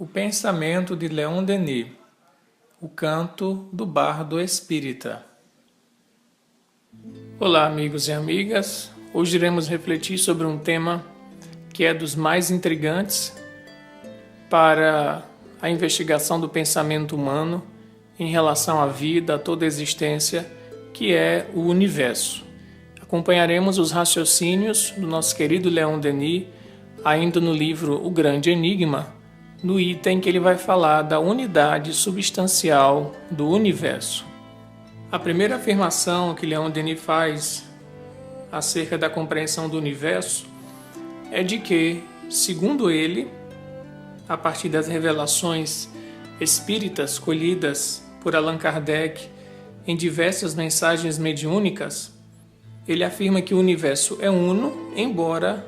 O pensamento de Leon Denis, o canto do bardo espírita. Olá, amigos e amigas. Hoje iremos refletir sobre um tema que é dos mais intrigantes para a investigação do pensamento humano em relação à vida, a toda a existência, que é o universo. Acompanharemos os raciocínios do nosso querido Leon Denis, ainda no livro O Grande Enigma, no item que ele vai falar da unidade substancial do universo. A primeira afirmação que Leon Denis faz acerca da compreensão do universo é de que, segundo ele, a partir das revelações espíritas colhidas por Allan Kardec em diversas mensagens mediúnicas, ele afirma que o universo é uno, embora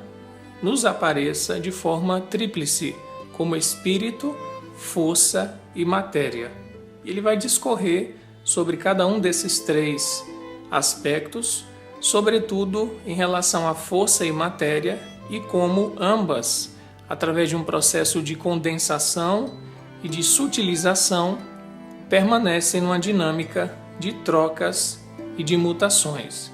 nos apareça de forma tríplice, como espírito, força e matéria. Ele vai discorrer sobre cada um desses três aspectos, sobretudo em relação à força e matéria, e como ambas, através de um processo de condensação e de sutilização, permanecem numa dinâmica de trocas e de mutações.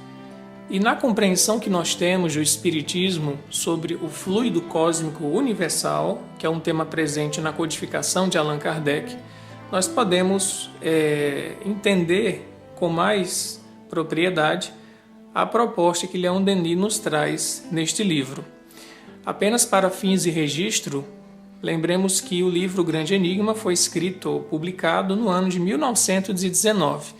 E na compreensão que nós temos do Espiritismo sobre o fluido cósmico universal, que é um tema presente na codificação de Allan Kardec, nós podemos entender com mais propriedade a proposta que Leon Denis nos traz neste livro. Apenas para fins de registro, lembremos que o livro O Grande Enigma foi escrito ou publicado no ano de 1919.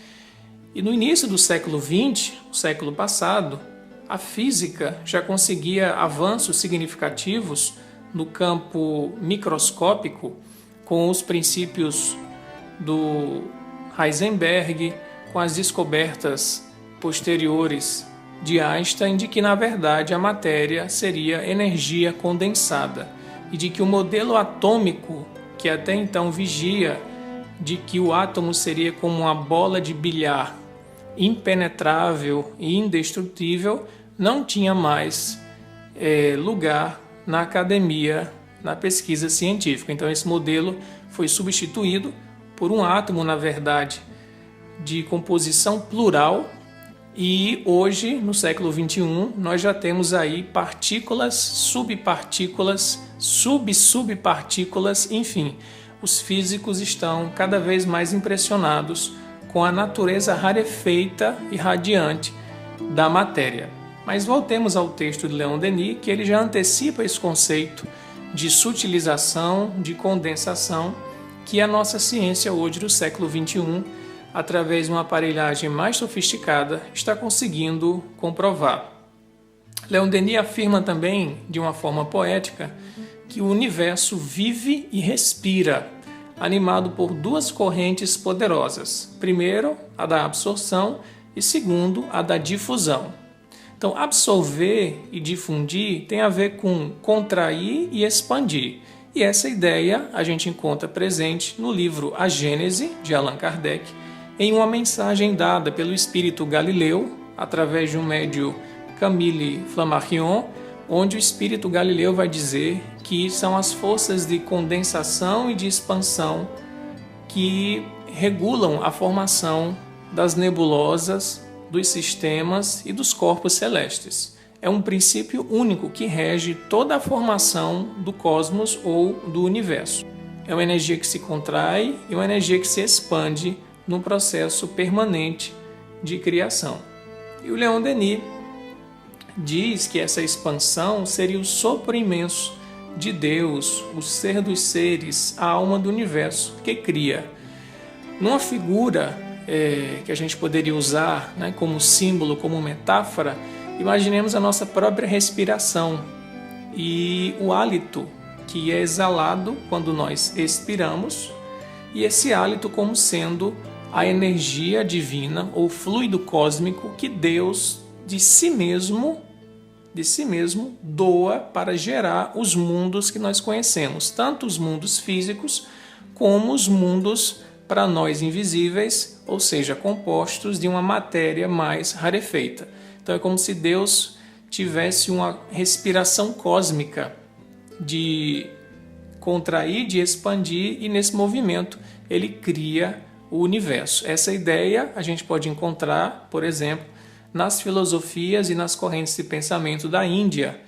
E no início do século XX, o século passado, a física já conseguia avanços significativos no campo microscópico com os princípios do Heisenberg, com as descobertas posteriores de Einstein, de que na verdade a matéria seria energia condensada e de que o modelo atômico, que até então vigia de que o átomo seria como uma bola de bilhar impenetrável e indestrutível, não tinha mais lugar na academia, na pesquisa científica. Então esse modelo foi substituído por um átomo, na verdade, de composição plural, e hoje, no século XXI, nós já temos aí partículas, subpartículas, sub-subpartículas, enfim. Os físicos estão cada vez mais impressionados com a natureza rarefeita e radiante da matéria. Mas voltemos ao texto de Leon Denis, que ele já antecipa esse conceito de sutilização, de condensação, que a nossa ciência hoje do século XXI, através de uma aparelhagem mais sofisticada, está conseguindo comprovar. Leon Denis afirma também, de uma forma poética, que o universo vive e respira, animado por duas correntes poderosas. Primeiro, a da absorção, e segundo, a da difusão. Então, absorver e difundir tem a ver com contrair e expandir. E essa ideia a gente encontra presente no livro A Gênese, de Allan Kardec, em uma mensagem dada pelo espírito Galileu, através de um médium Camille Flammarion, onde o espírito Galileu vai dizer que são as forças de condensação e de expansão que regulam a formação das nebulosas, dos sistemas e dos corpos celestes. É um princípio único que rege toda a formação do cosmos ou do universo. É uma energia que se contrai e uma energia que se expande num processo permanente de criação. E o Leon Denis diz que essa expansão seria o sopro imenso de Deus, o ser dos seres, a alma do universo que cria. Numa figura que a gente poderia usar, né, como símbolo, como metáfora, imaginemos a nossa própria respiração e o hálito que é exalado quando nós expiramos, e esse hálito como sendo a energia divina ou fluido cósmico que Deus de si mesmo doa para gerar os mundos que nós conhecemos, tanto os mundos físicos como os mundos para nós invisíveis, ou seja, compostos de uma matéria mais rarefeita. Então é como se Deus tivesse uma respiração cósmica de contrair, de expandir, e nesse movimento ele cria o universo. Essa ideia a gente pode encontrar, por exemplo, nas filosofias e nas correntes de pensamento da Índia,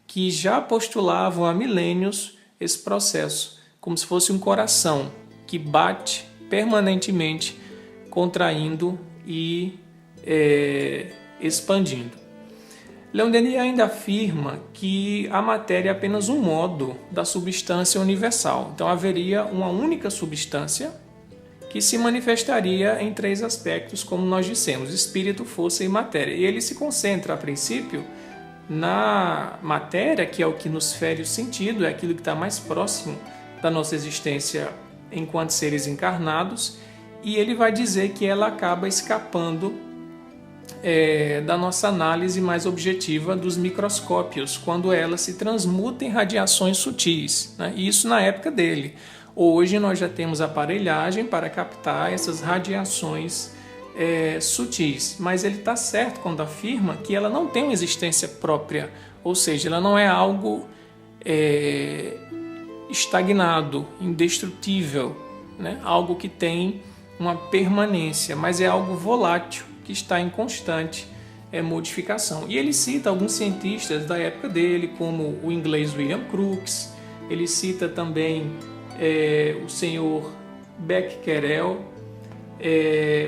que já postulavam há milênios esse processo, como se fosse um coração que bate permanentemente, contraindo e expandindo. Leon Denis ainda afirma que a matéria é apenas um modo da substância universal. Então haveria uma única substância que se manifestaria em três aspectos, como nós dissemos: espírito, força e matéria. E ele se concentra, a princípio, na matéria, que é o que nos fere o sentido, é aquilo que está mais próximo da nossa existência enquanto seres encarnados, e ele vai dizer que ela acaba escapando da nossa análise mais objetiva dos microscópios, quando ela se transmuta em radiações sutis, né? Isso na época dele. Hoje nós já temos aparelhagem para captar essas radiações sutis, mas ele está certo quando afirma que ela não tem uma existência própria, ou seja, ela não é algo estagnado, indestrutível, né? Algo que tem uma permanência, mas é algo volátil, que está em constante modificação. E ele cita alguns cientistas da época dele, como o inglês William Crookes, ele cita também o senhor Becquerel,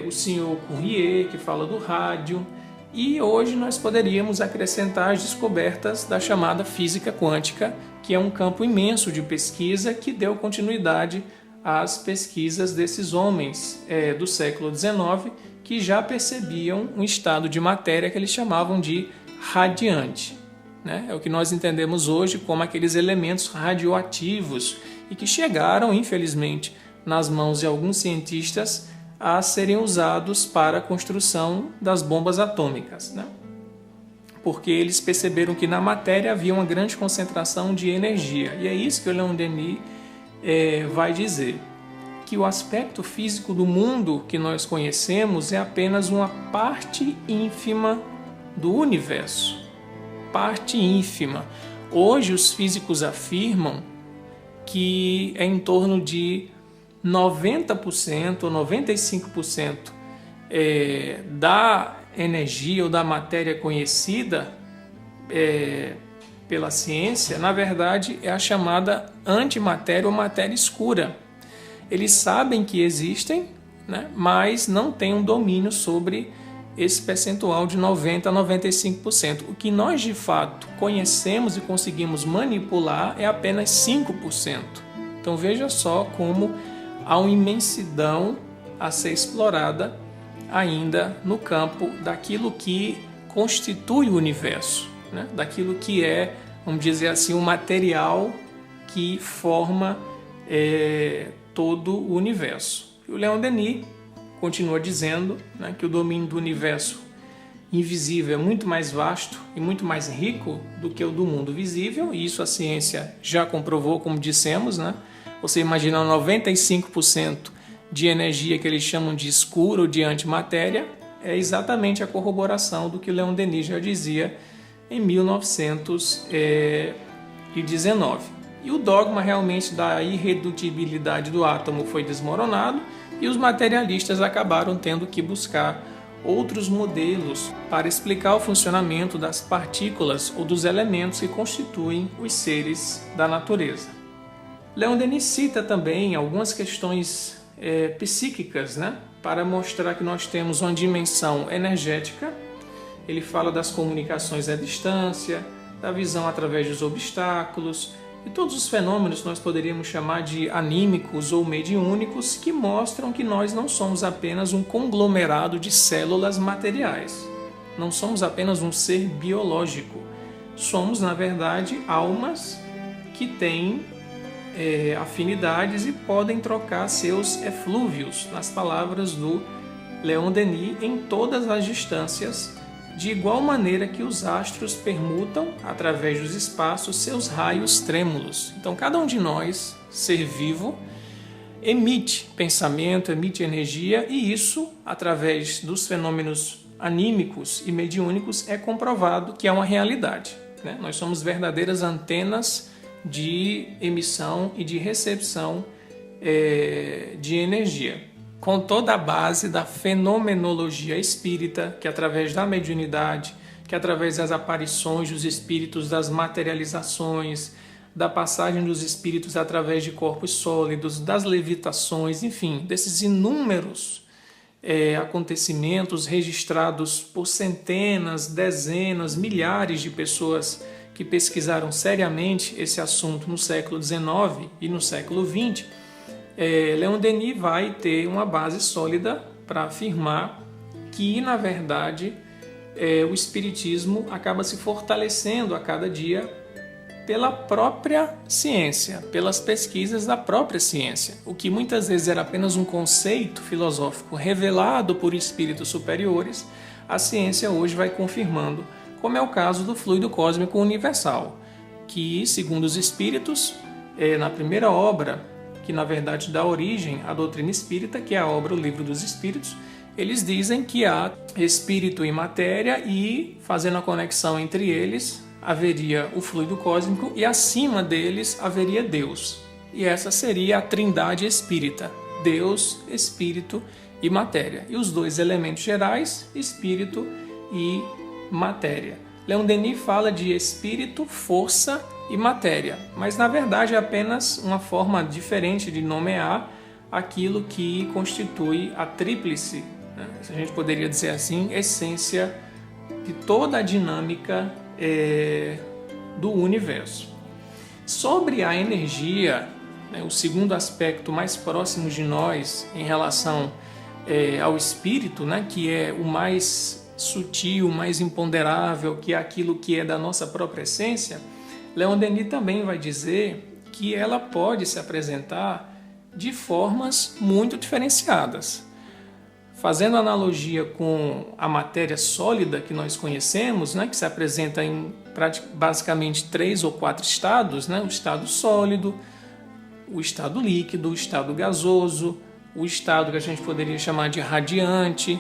o senhor Courrier, que fala do rádio, e hoje nós poderíamos acrescentar as descobertas da chamada física quântica, que é um campo imenso de pesquisa que deu continuidade às pesquisas desses homens do século XIX, que já percebiam um estado de matéria que eles chamavam de radiante, né? É o que nós entendemos hoje como aqueles elementos radioativos e que chegaram, infelizmente, nas mãos de alguns cientistas a serem usados para a construção das bombas atômicas, né? Porque eles perceberam que na matéria havia uma grande concentração de energia. E é isso que o Leon Denis vai dizer, que o aspecto físico do mundo que nós conhecemos é apenas uma parte ínfima do universo. Parte ínfima. Hoje os físicos afirmam que é em torno de 90% ou 95% da energia ou da matéria conhecida pela ciência, na verdade, é a chamada antimatéria ou matéria escura. Eles sabem que existem, né, mas não têm um domínio sobre esse percentual de 90% a 95%. O que nós, de fato, conhecemos e conseguimos manipular é apenas 5%. Então veja só como há uma imensidão a ser explorada ainda no campo daquilo que constitui o universo, né? Daquilo que é, vamos dizer assim, o material que forma todo o universo. E o Leon Denis continua dizendo, né, que o domínio do universo invisível é muito mais vasto e muito mais rico do que o do mundo visível, e isso a ciência já comprovou, como dissemos, né? Você imagina 95% de energia que eles chamam de escura ou de antimatéria, é exatamente a corroboração do que Leon Denis já dizia em 1919. E o dogma realmente da irredutibilidade do átomo foi desmoronado e os materialistas acabaram tendo que buscar outros modelos para explicar o funcionamento das partículas ou dos elementos que constituem os seres da natureza. Leon Denis cita também algumas questões psíquicas, né, para mostrar que nós temos uma dimensão energética. Ele fala das comunicações à distância, da visão através dos obstáculos, e todos os fenômenos nós poderíamos chamar de anímicos ou mediúnicos, que mostram que nós não somos apenas um conglomerado de células materiais. Não somos apenas um ser biológico. Somos, na verdade, almas que têm afinidades e podem trocar seus eflúvios, nas palavras do Leon Denis, em todas as distâncias, de igual maneira que os astros permutam, através dos espaços, seus raios trêmulos. Então, cada um de nós, ser vivo, emite pensamento, emite energia, e isso, através dos fenômenos anímicos e mediúnicos, é comprovado que é uma realidade, né? Nós somos verdadeiras antenas de emissão e de recepção de energia, com toda a base da fenomenologia espírita, que através da mediunidade, que através das aparições dos espíritos, das materializações, da passagem dos espíritos através de corpos sólidos, das levitações, enfim, desses inúmeros acontecimentos registrados por centenas, dezenas, milhares de pessoas que pesquisaram seriamente esse assunto no século XIX e no século XX, Leon Denis vai ter uma base sólida para afirmar que, na verdade, o Espiritismo acaba se fortalecendo a cada dia pela própria ciência, pelas pesquisas da própria ciência, o que muitas vezes era apenas um conceito filosófico revelado por espíritos superiores, a ciência hoje vai confirmando, como é o caso do fluido cósmico universal, que, segundo os espíritos, na primeira obra, que na verdade dá origem à doutrina espírita, que é a obra O Livro dos Espíritos, eles dizem que há espírito e matéria e, fazendo a conexão entre eles, haveria o fluido cósmico e acima deles haveria Deus. E essa seria a trindade espírita, Deus, Espírito e matéria. E os dois elementos gerais, espírito e matéria. Leon Denis fala de espírito, força e matéria, mas na verdade é apenas uma forma diferente de nomear aquilo que constitui a tríplice, né? Se a gente poderia dizer assim, essência de toda a dinâmica do universo. Sobre a energia, né, o segundo aspecto mais próximo de nós em relação ao espírito, né, que é o mais sutil, mais imponderável, que é aquilo que é da nossa própria essência, Leon Denis também vai dizer que ela pode se apresentar de formas muito diferenciadas. Fazendo analogia com a matéria sólida que nós conhecemos, né, que se apresenta em basicamente 3 ou 4 estados, né, o estado sólido, o estado líquido, o estado gasoso, o estado que a gente poderia chamar de radiante.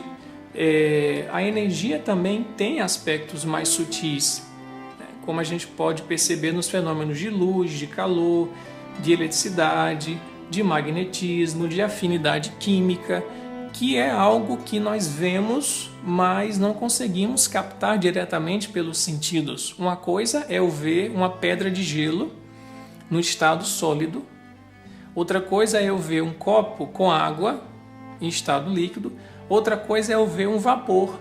A energia também tem aspectos mais sutis, né, como a gente pode perceber nos fenômenos de luz, de calor, de eletricidade, de magnetismo, de afinidade química, que é algo que nós vemos, mas não conseguimos captar diretamente pelos sentidos. Uma coisa é eu ver uma pedra de gelo no estado sólido, outra coisa é eu ver um copo com água em estado líquido, outra coisa é eu ver um vapor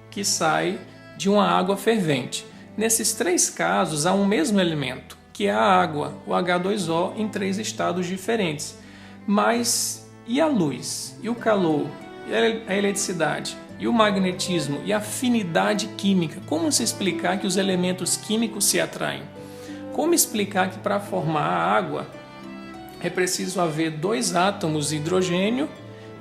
que sai de uma água fervente. Nesses 3 casos há um mesmo elemento, que é a água, o H2O, em 3 estados diferentes. Mas e a luz, e o calor, e a eletricidade, e o magnetismo, e a afinidade química? Como se explicar que os elementos químicos se atraem? Como explicar que para formar a água é preciso haver 2 átomos de hidrogênio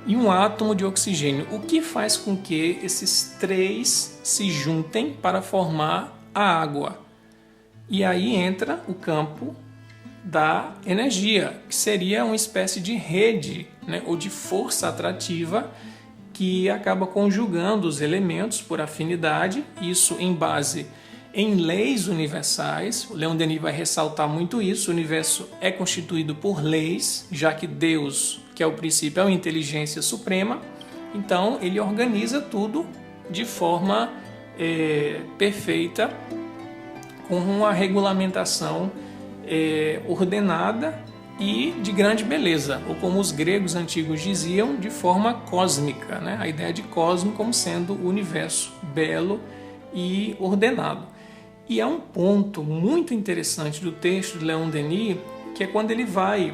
e um átomo de oxigênio? O que faz com que esses 3 se juntem para formar a água? E aí entra o campo da energia, que seria uma espécie de rede, né, ou de força atrativa que acaba conjugando os elementos por afinidade, isso em base em leis universais. O Leon Denis vai ressaltar muito isso. O universo é constituído por leis, já que Deus, que é o princípio, é uma inteligência suprema, então ele organiza tudo de forma perfeita, com uma regulamentação ordenada e de grande beleza, ou como os gregos antigos diziam, de forma cósmica, né? A ideia de cosmo como sendo o universo belo e ordenado. E há um ponto muito interessante do texto de Leon Denis, que é quando ele vai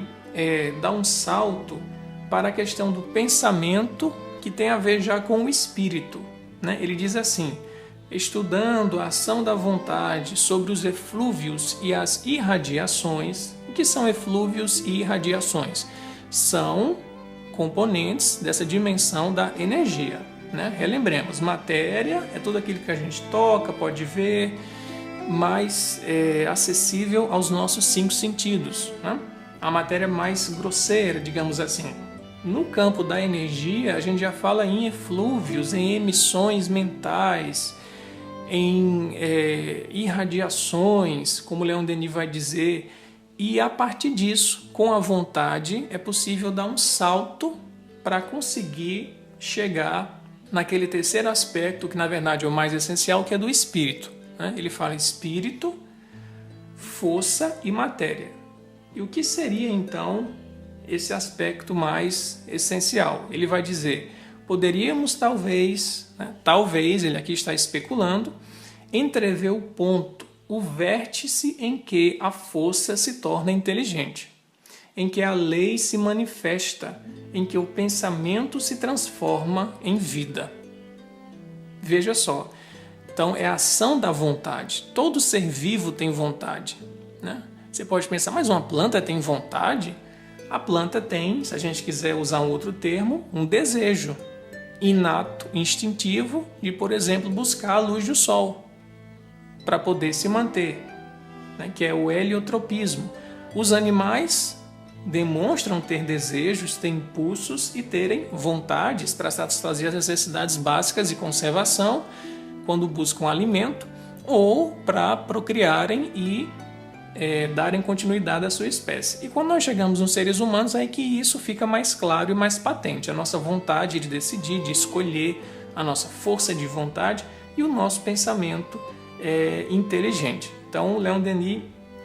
dar um salto para a questão do pensamento, que tem a ver já com o espírito, né? Ele diz assim: estudando a ação da vontade sobre os eflúvios e as irradiações. O que são eflúvios e irradiações? São componentes dessa dimensão da energia, né? Relembremos, matéria é tudo aquilo que a gente toca, pode ver, mais acessível aos nossos 5 sentidos, né? A matéria mais grosseira, digamos assim. No campo da energia, a gente já fala em eflúvios, em emissões mentais, em irradiações, como Leon Denis vai dizer, E a partir disso, com a vontade, é possível dar um salto para conseguir chegar naquele terceiro aspecto, que na verdade é o mais essencial, que é do espírito, né? Ele fala espírito, força e matéria. E o que seria então esse aspecto mais essencial? Ele vai dizer, poderíamos talvez, né, talvez, ele aqui está especulando, entrever o ponto, o vértice em que a força se torna inteligente, em que a lei se manifesta, em que o pensamento se transforma em vida. Veja só, então é a ação da vontade. Todo ser vivo tem vontade, né? Você pode pensar, mas uma planta tem vontade? A planta tem, se a gente quiser usar um outro termo, um desejo inato, instintivo, de, por exemplo, buscar a luz do sol para poder se manter, né? Que é o heliotropismo. Os animais demonstram ter desejos, ter impulsos e terem vontades para satisfazer as necessidades básicas de conservação quando buscam alimento ou para procriarem e darem continuidade à sua espécie. E quando nós chegamos nos seres humanos, é que isso fica mais claro e mais patente. A nossa vontade de decidir, de escolher, a nossa força de vontade e o nosso pensamento inteligente. Então, Leon Denis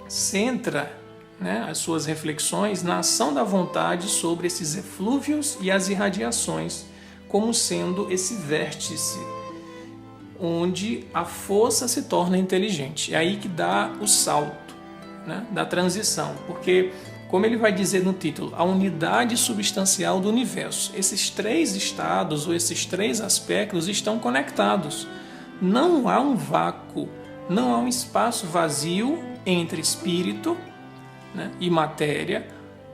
centra, né, as suas reflexões na ação da vontade sobre esses eflúvios e as irradiações, como sendo esse vértice onde a força se torna inteligente. É aí que dá o salto, né, da transição, porque, como ele vai dizer no título, a unidade substancial do universo. Esses três estados ou esses três aspectos estão conectados. Não há um vácuo, não há um espaço vazio entre espírito, né, e matéria,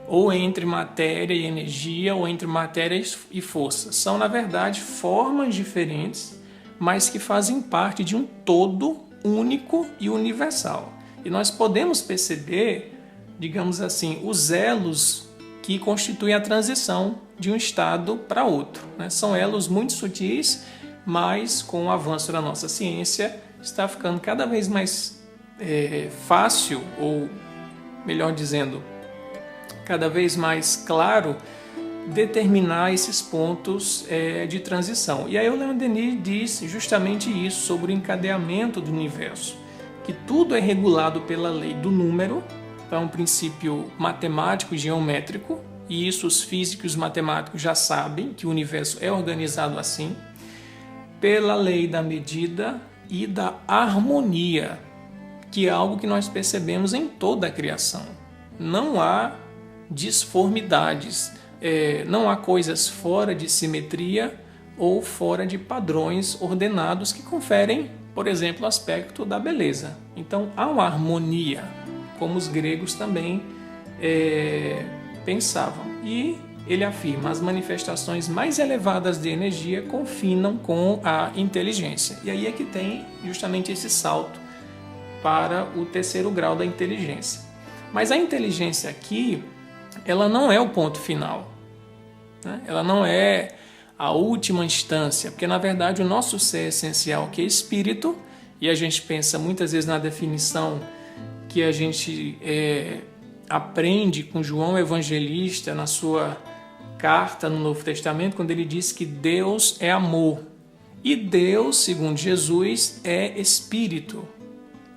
ou entre matéria e energia, ou entre matéria e força. São, na verdade, formas diferentes, mas que fazem parte de um todo único e universal. E nós podemos perceber, digamos assim, os elos que constituem a transição de um estado para outro, né? São elos muito sutis, mas com o avanço da nossa ciência está ficando cada vez mais fácil, ou melhor dizendo, cada vez mais claro determinar esses pontos de transição. E aí o Leon Denis diz justamente isso sobre o encadeamento do universo, que tudo é regulado pela lei do número, é um princípio matemático e geométrico, e isso os físicos matemáticos já sabem, que o universo é organizado assim, pela lei da medida e da harmonia, que é algo que nós percebemos em toda a criação. Não há disformidades, não há coisas fora de simetria ou fora de padrões ordenados que conferem, por exemplo, o aspecto da beleza. Então há uma harmonia, como os gregos também pensavam. E ele afirma, as manifestações mais elevadas de energia confinam com a inteligência. E aí é que tem justamente esse salto para o terceiro grau da inteligência. Mas a inteligência aqui, ela não é o ponto final, né? Ela não é a última instância, porque na verdade o nosso ser essencial, que é espírito, e a gente pensa muitas vezes na definição que a gente aprende com João Evangelista na sua carta no Novo Testamento, quando ele diz que Deus é amor. E Deus, segundo Jesus, é espírito.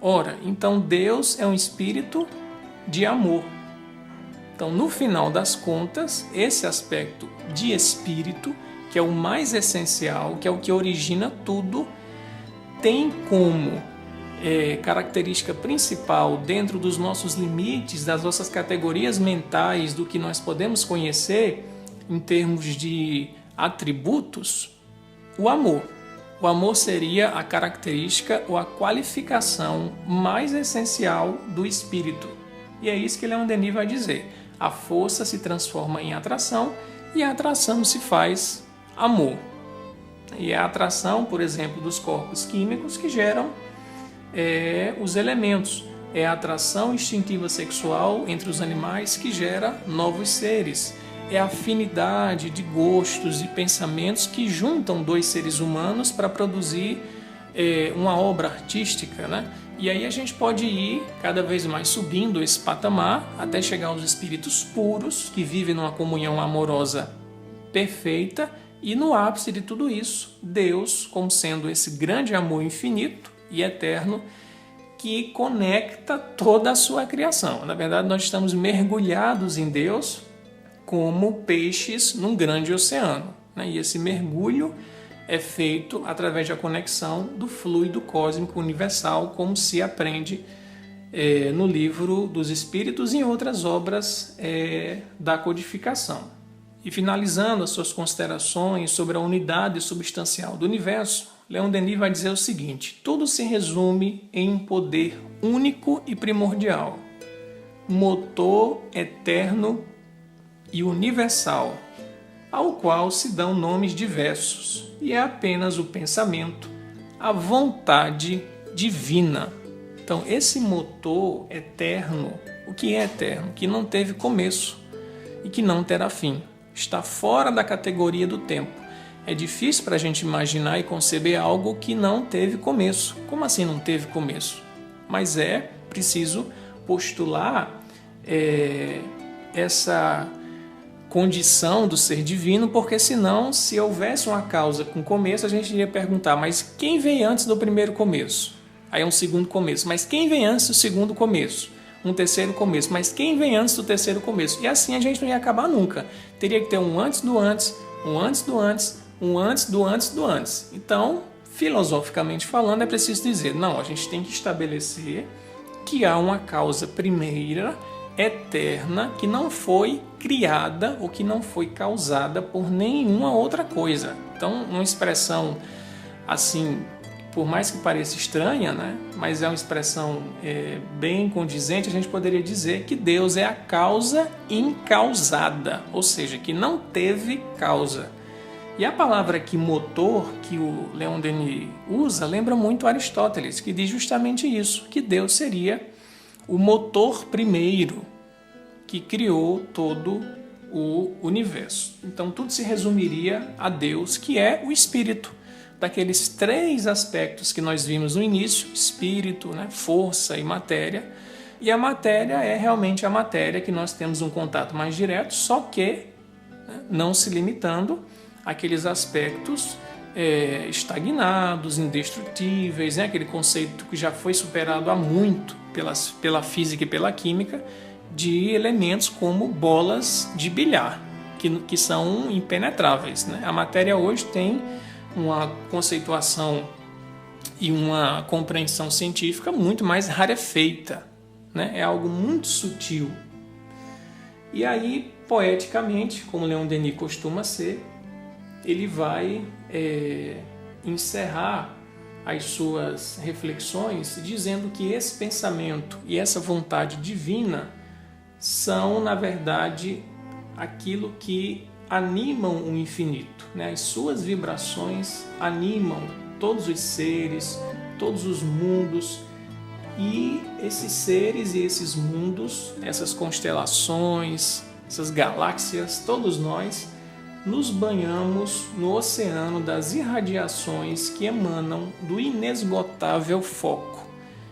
Ora, então Deus é um espírito de amor. Então, no final das contas, esse aspecto de espírito, que é o mais essencial, que é o que origina tudo, tem como característica principal, dentro dos nossos limites, das nossas categorias mentais, do que nós podemos conhecer em termos de atributos, o amor. O amor seria a característica ou a qualificação mais essencial do espírito. E é isso que Leon Denis vai dizer. A força se transforma em atração e a atração se faz amor. E é a atração, por exemplo, dos corpos químicos que geram os elementos. É a atração instintiva sexual entre os animais que gera novos seres. É a afinidade de gostos e pensamentos que juntam dois seres humanos para produzir uma obra artística, né? E aí a gente pode ir cada vez mais subindo esse patamar até chegar aos espíritos puros, que vivem numa comunhão amorosa perfeita, e no ápice de tudo isso, Deus, como sendo esse grande amor infinito e eterno, que conecta toda a sua criação. Na verdade, nós estamos mergulhados em Deus como peixes num grande oceano, né? E esse mergulho é feito através da conexão do fluido cósmico universal, como se aprende no livro dos Espíritos e em outras obras da codificação. E finalizando as suas considerações sobre a unidade substancial do universo, Leon Denis vai dizer o seguinte: tudo se resume em um poder único e primordial, motor eterno e universal, ao qual se dão nomes diversos, e é apenas o pensamento, a vontade divina. Então, esse motor eterno, o que é eterno? Que não teve começo e que não terá fim. Está fora da categoria do tempo. É difícil para a gente imaginar e conceber algo que não teve começo. Como assim não teve começo? Mas é preciso postular essa condição do ser divino, porque senão, se houvesse uma causa com começo, a gente iria perguntar, mas quem vem antes do primeiro começo? Aí é um segundo começo. Mas quem vem antes do segundo começo? Um terceiro começo. Mas quem vem antes do terceiro começo? E assim a gente não ia acabar nunca. Teria que ter um antes do antes, um antes do antes, um antes do antes do antes. Então, filosoficamente falando, é preciso dizer, não, a gente tem que estabelecer que há uma causa primeira, eterna, que não foi criada ou que não foi causada por nenhuma outra coisa. Então, uma expressão assim, por mais que pareça estranha, né? Mas é uma expressão bem condizente, a gente poderia dizer que Deus é a causa incausada, ou seja, que não teve causa. E a palavra aqui, motor, que o Leon Denis usa, lembra muito Aristóteles, que diz justamente isso, que Deus seria o motor primeiro que criou todo o universo. Então tudo se resumiria a Deus, que é o Espírito. Daqueles três aspectos que nós vimos no início, espírito, né, força e matéria. E a matéria é realmente a matéria que nós temos um contato mais direto, só que não se limitando àqueles aspectos estagnados, indestrutíveis, né, aquele conceito que já foi superado há muito pela física e pela química, de elementos como bolas de bilhar, que são impenetráveis, né? A matéria hoje tem uma conceituação e uma compreensão científica muito mais rarefeita, né? É algo muito sutil. E aí, poeticamente, como Leon Denis costuma ser, ele vai encerrar as suas reflexões dizendo que esse pensamento e essa vontade divina são, na verdade, aquilo que animam o infinito, né? As suas vibrações animam todos os seres, todos os mundos, e esses seres e esses mundos, essas constelações, essas galáxias, todos nós nos banhamos no oceano das irradiações que emanam do inesgotável foco.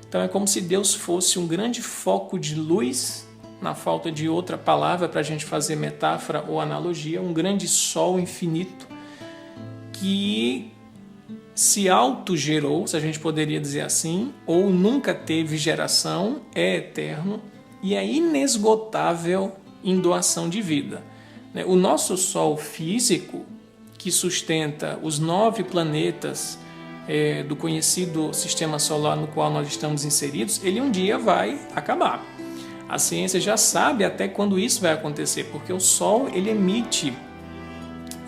Então é como se Deus fosse um grande foco de luz, na falta de outra palavra para a gente fazer metáfora ou analogia, um grande sol infinito que se autogerou, se a gente poderia dizer assim, ou nunca teve geração, é eterno e é inesgotável em doação de vida. O nosso Sol físico, que sustenta os 9 planetas do conhecido sistema solar no qual nós estamos inseridos, ele um dia vai acabar. A ciência já sabe até quando isso vai acontecer, porque o Sol ele emite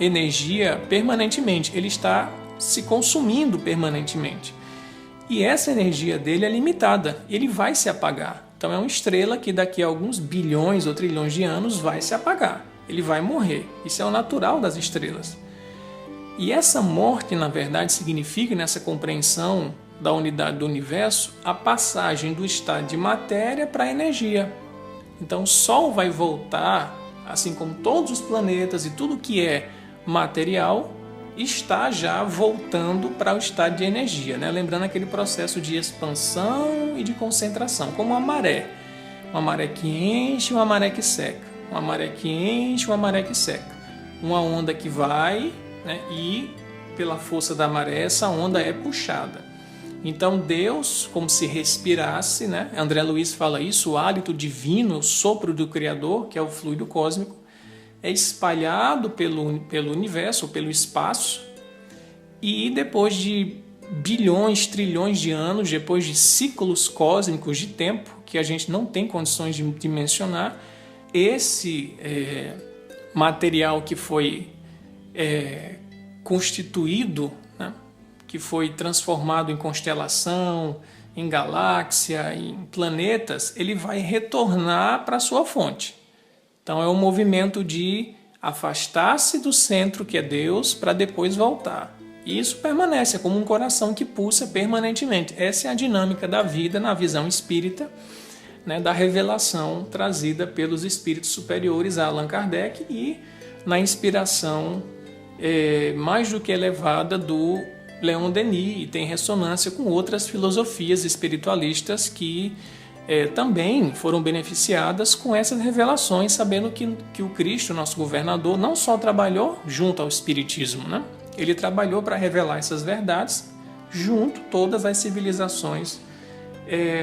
energia permanentemente, ele está se consumindo permanentemente. E essa energia dele é limitada, ele vai se apagar. Então é uma estrela que daqui a alguns bilhões ou trilhões de anos vai se apagar, ele vai morrer. Isso é o natural das estrelas. E essa morte, na verdade, significa, nessa compreensão da unidade do universo, a passagem do estado de matéria para a energia. Então o Sol vai voltar, assim como todos os planetas e tudo que é material, está já voltando para o estado de energia, né? Lembrando aquele processo de expansão e de concentração, como uma maré que enche, uma maré que seca, uma maré que enche, uma maré que seca, uma onda que vai, né? E pela força da maré essa onda é puxada. Então Deus, como se respirasse, né? André Luiz fala isso, o hálito divino, o sopro do Criador, que é o fluido cósmico, é espalhado pelo universo, pelo espaço, e depois de bilhões, trilhões de anos, depois de ciclos cósmicos de tempo, que a gente não tem condições de mencionar, esse material que foi constituído, né, que foi transformado em constelação, em galáxia, em planetas, ele vai retornar para a sua fonte. Então é um movimento de afastar-se do centro, que é Deus, para depois voltar. E isso permanece, é como um coração que pulsa permanentemente. Essa é a dinâmica da vida na visão espírita, né, da revelação trazida pelos espíritos superiores a Allan Kardec e na inspiração mais do que elevada do Leon Denis, e tem ressonância com outras filosofias espiritualistas que também foram beneficiadas com essas revelações, sabendo que o Cristo, nosso governador, não só trabalhou junto ao Espiritismo, né? Ele trabalhou para revelar essas verdades junto a todas as civilizações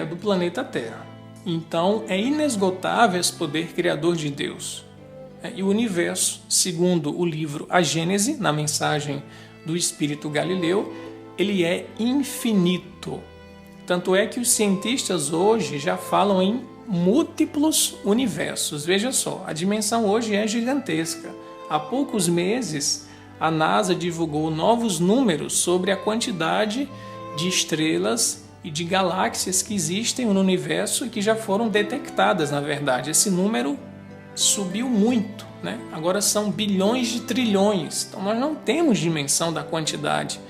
do planeta Terra. Então, é inesgotável esse poder criador de Deus. E o universo, segundo o livro A Gênese, na mensagem do Espírito Galileu, ele é infinito. Tanto é que os cientistas hoje já falam em múltiplos universos. Veja só, a dimensão hoje é gigantesca. Há poucos meses, a NASA divulgou novos números sobre a quantidade de estrelas e de galáxias que existem no universo e que já foram detectadas, na verdade. Esse número subiu muito, né? Agora são bilhões de trilhões. Então nós não temos dimensão da quantidade,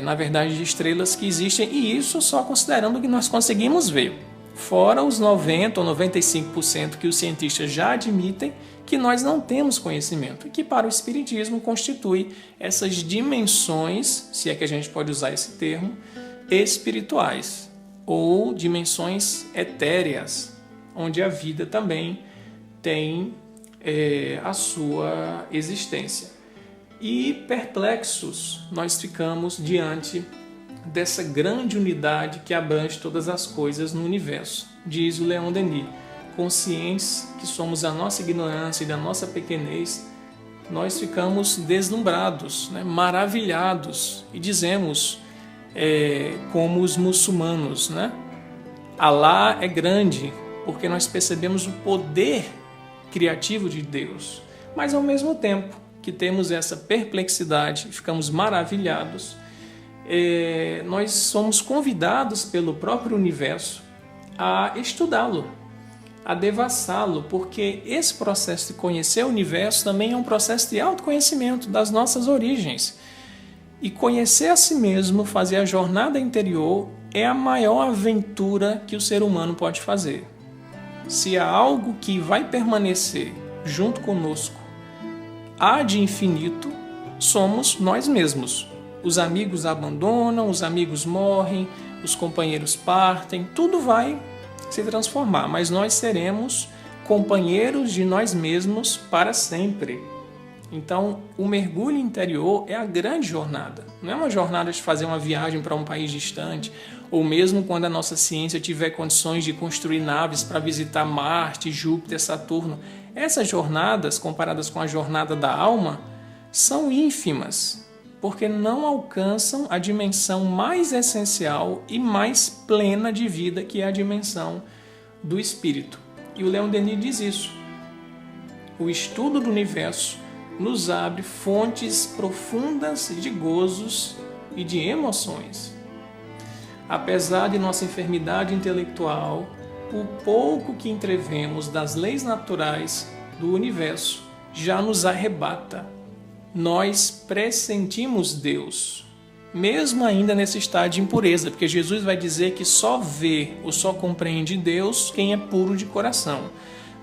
na verdade, de estrelas que existem, e isso só considerando o que nós conseguimos ver. Fora os 90% ou 95% que os cientistas já admitem que nós não temos conhecimento, e que para o Espiritismo constitui essas dimensões, se é que a gente pode usar esse termo, espirituais, ou dimensões etéreas, onde a vida também tem a sua existência. E perplexos nós ficamos diante dessa grande unidade que abrange todas as coisas no universo, diz o Leon Denis. Conscientes que somos a nossa ignorância e da nossa pequenez, nós ficamos deslumbrados, né, maravilhados, e dizemos, como os muçulmanos, né, Alá é grande, porque nós percebemos o poder criativo de Deus, mas ao mesmo tempo que temos essa perplexidade, ficamos maravilhados, nós somos convidados pelo próprio universo a estudá-lo, a devassá-lo, porque esse processo de conhecer o universo também é um processo de autoconhecimento das nossas origens. E conhecer a si mesmo, fazer a jornada interior, é a maior aventura que o ser humano pode fazer. Se há algo que vai permanecer junto conosco há de infinito, somos nós mesmos. Os amigos abandonam, os amigos morrem, os companheiros partem, tudo vai se transformar, mas nós seremos companheiros de nós mesmos para sempre. Então, o mergulho interior é a grande jornada. Não é uma jornada de fazer uma viagem para um país distante, ou mesmo quando a nossa ciência tiver condições de construir naves para visitar Marte, Júpiter, Saturno. Essas jornadas, comparadas com a jornada da alma, são ínfimas, porque não alcançam a dimensão mais essencial e mais plena de vida, que é a dimensão do espírito. E o Leon Denis diz isso. O estudo do universo nos abre fontes profundas de gozos e de emoções. Apesar de nossa enfermidade intelectual, o pouco que entrevemos das leis naturais do universo já nos arrebata. Nós pressentimos Deus, mesmo ainda nesse estado de impureza, porque Jesus vai dizer que só vê ou só compreende Deus quem é puro de coração.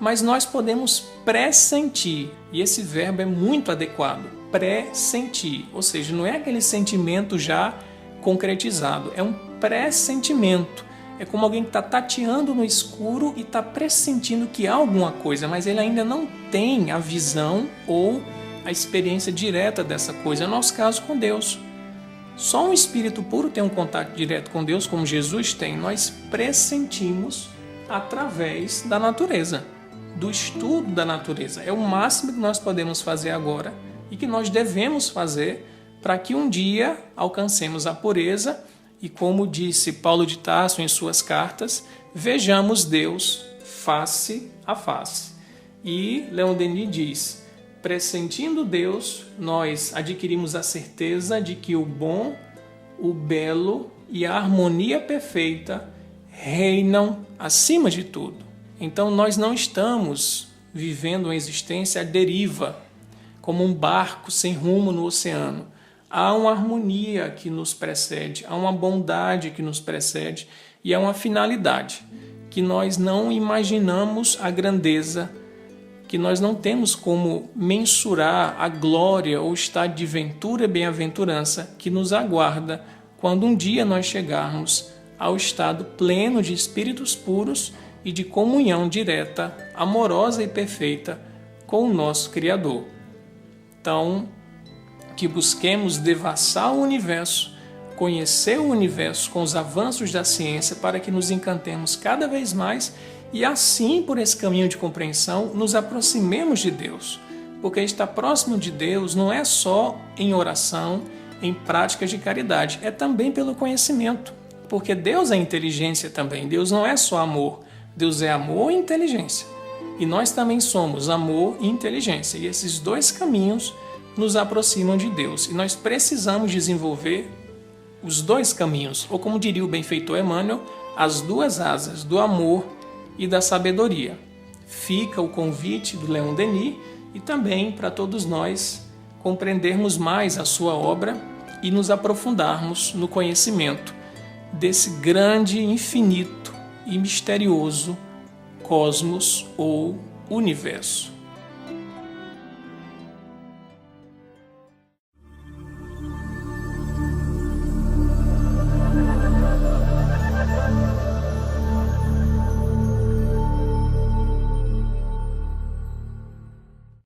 mas nós podemos pressentir, e esse verbo é muito adequado, pressentir, ou seja, não é aquele sentimento já concretizado, é um pressentimento. É como alguém que está tateando no escuro e está pressentindo que há alguma coisa, mas ele ainda não tem a visão ou a experiência direta dessa coisa. É o nosso caso com Deus. Só um espírito puro tem um contato direto com Deus, como Jesus tem. Nós pressentimos através da natureza, do estudo da natureza. É o máximo que nós podemos fazer agora e que nós devemos fazer para que um dia alcancemos a pureza e, como disse Paulo de Tarso em suas cartas, vejamos Deus face a face. E Leon Denis diz: pressentindo Deus, nós adquirimos a certeza de que o bom, o belo e a harmonia perfeita reinam acima de tudo. Então nós não estamos vivendo uma existência à deriva, como um barco sem rumo no oceano. Há uma harmonia que nos precede, há uma bondade que nos precede e há uma finalidade que nós não imaginamos a grandeza, que nós não temos como mensurar a glória ou estado de ventura e bem-aventurança que nos aguarda quando um dia nós chegarmos ao estado pleno de espíritos puros e de comunhão direta, amorosa e perfeita com o nosso Criador. Então, que busquemos devassar o universo, conhecer o universo com os avanços da ciência para que nos encantemos cada vez mais e assim, por esse caminho de compreensão, nos aproximemos de Deus. Porque estar próximo de Deus não é só em oração, em práticas de caridade, é também pelo conhecimento. Porque Deus é inteligência também, Deus não é só amor, Deus é amor e inteligência. E nós também somos amor e inteligência, e esses dois caminhos nos aproximam de Deus. E nós precisamos desenvolver os dois caminhos, ou como diria o benfeitor Emmanuel, as duas asas do amor e da sabedoria. Fica o convite do Leon Denis e também para todos nós compreendermos mais a sua obra e nos aprofundarmos no conhecimento desse grande, infinito e misterioso cosmos ou universo.